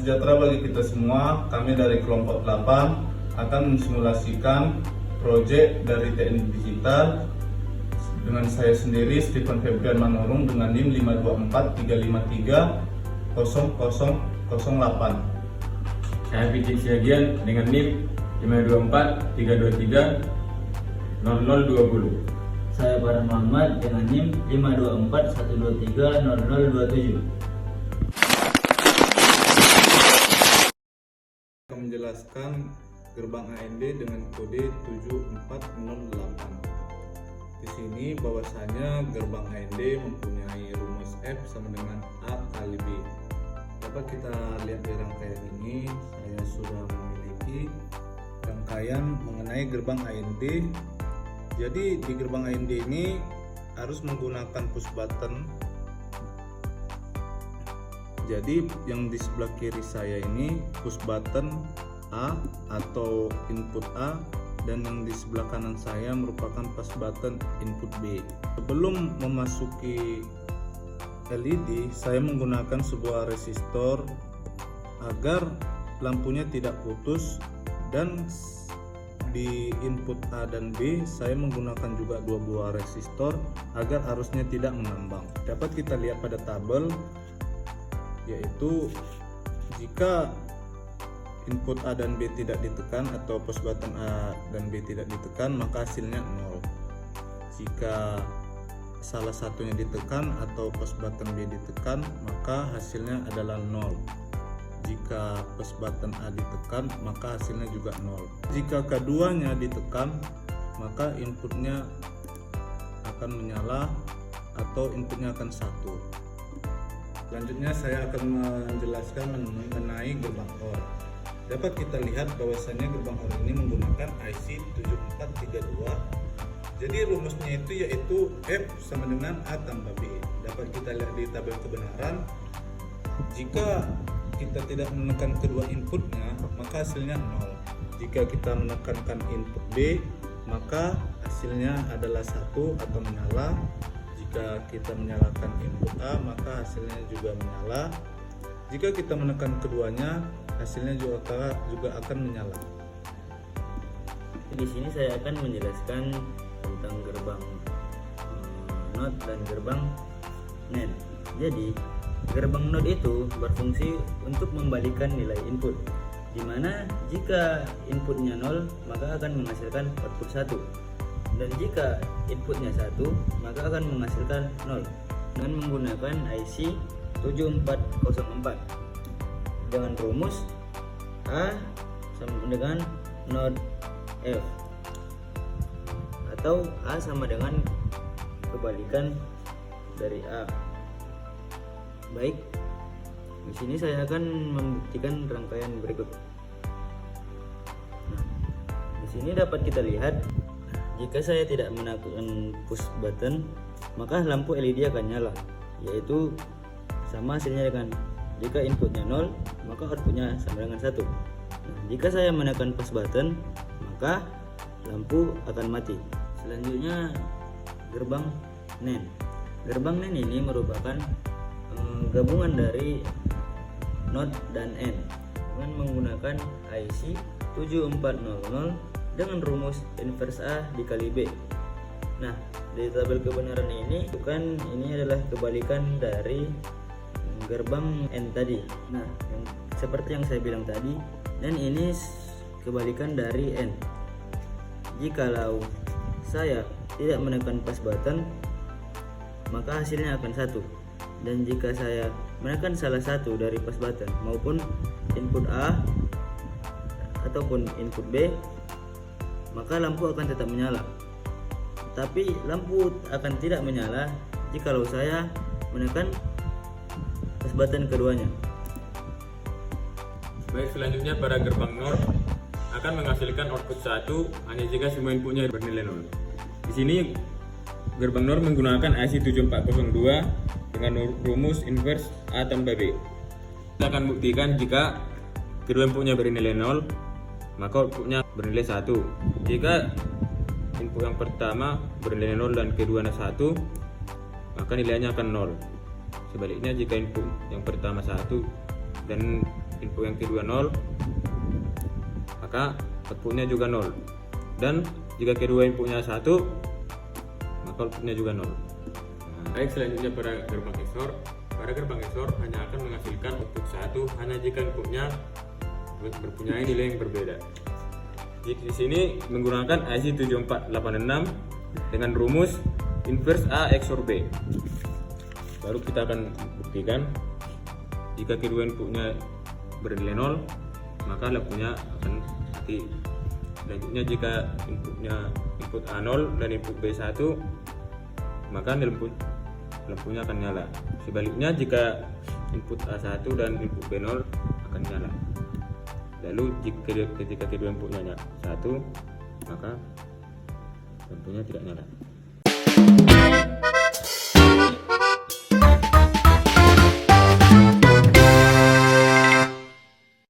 sejahtera bagi kita semua. Kami dari kelompok 8 akan mensimulasikan proyek dari TNI Digital dengan saya sendiri Stephen Febrian Manurung dengan NIM 524-353-0008. Saya Fidik Siagian dengan NIM 524-323-0020. Saya Farhan Muhammad dengan NIM 524-123-0027. Akan menjelaskan gerbang AND dengan kode 7408. Di sini bahwasanya gerbang AND mempunyai rumus F sama dengan A kali B. Dapat kita lihat di rangkaian ini, saya sudah memiliki rangkaian mengenai gerbang AND. Jadi di gerbang AND ini harus menggunakan push button. Jadi yang di sebelah kiri saya ini push button A atau input A, dan yang di sebelah kanan saya merupakan push button input B. Sebelum memasuki LED, saya menggunakan sebuah resistor agar lampunya tidak putus, dan di input A dan B saya menggunakan juga dua buah resistor agar arusnya tidak mengambang. Dapat kita lihat pada tabel, yaitu jika input A dan B tidak ditekan atau push button A dan B tidak ditekan, maka hasilnya 0. Jika salah satunya ditekan atau push button B ditekan, maka hasilnya adalah 0. Jika push button A ditekan, maka hasilnya juga 0. Jika keduanya ditekan, maka inputnya akan menyala atau inputnya akan 1. Selanjutnya saya akan menjelaskan mengenai gerbang OR. Dapat kita lihat bahwasanya gerbang OR ini menggunakan IC 7432. Jadi rumusnya itu yaitu F sama dengan A tambah B. Dapat kita lihat di tabel kebenaran, jika kita tidak menekan kedua inputnya, maka hasilnya 0. Jika kita menekankan input B, maka hasilnya adalah 1 atau menyala. Jika kita menyalakan input A, maka hasilnya juga menyala. Jika kita menekan keduanya, hasilnya juga akan menyala. Di sini saya akan menjelaskan tentang gerbang NOT dan gerbang NAND. Jadi gerbang NOT itu berfungsi untuk membalikan nilai input, di mana jika inputnya 0 maka akan menghasilkan output 1, dan jika inputnya 1 maka akan menghasilkan 0 dengan menggunakan IC 7404 dengan rumus A sama dengan NOT F, atau A sama dengan kebalikan dari A. Baik, di sini saya akan membuktikan rangkaian berikut. Nah, di sini dapat kita lihat, jika saya tidak menekan push button, maka lampu LED akan nyala, yaitu sama hasilnya dengan jika inputnya 0, maka outputnya sama dengan 1. Nah, jika saya menekan push button, maka lampu akan mati. Selanjutnya gerbang NAND. Gerbang NAND ini merupakan gabungan dari NOT dan N dengan menggunakan IC 7400 dengan rumus inverse A dikali B. Nah, di tabel kebenaran ini adalah kebalikan dari gerbang N tadi. Nah, seperti yang saya bilang tadi, dan ini kebalikan dari N. Jikalau saya tidak menekan push button, maka hasilnya akan 1. Dan jika saya menekan salah satu dari push button maupun input A ataupun input B, maka lampu akan tetap menyala. Tapi lampu akan tidak menyala jikalau saya menekan push button keduanya. Baik, selanjutnya pada gerbang NOR akan menghasilkan output 1 hanya jika semua inputnya bernilai 0. Di sini gerbang NOR menggunakan IC 7402 dengan rumus inverse A tambah B. Kita akan buktikan jika kedua inputnya bernilai 0, maka outputnya bernilai 1. Jika input yang pertama bernilai 0 dan keduanya 1, maka nilainya akan 0. Sebaliknya, jika input yang pertama 1 dan input yang kedua 0, maka outputnya juga 0. Dan jika kedua inputnya 1, maka outputnya juga 0. Baik, selanjutnya pada gerbang XOR. Pada gerbang XOR hanya akan menghasilkan output 1 hanya jika inputnya mempunyai nilai yang berbeda. Di sini menggunakan IC 7486 dengan rumus inverse A XOR B. Baru kita akan buktikan jika kedua inputnya bernilai 0, maka lampunya akan mati. Selanjutnya jika input A0 dan input B1, maka lampunya akan nyala. Sebaliknya jika input A1 dan input B0 akan nyala. Lalu ketika kedua inputnya 1, maka lampunya tidak nyala.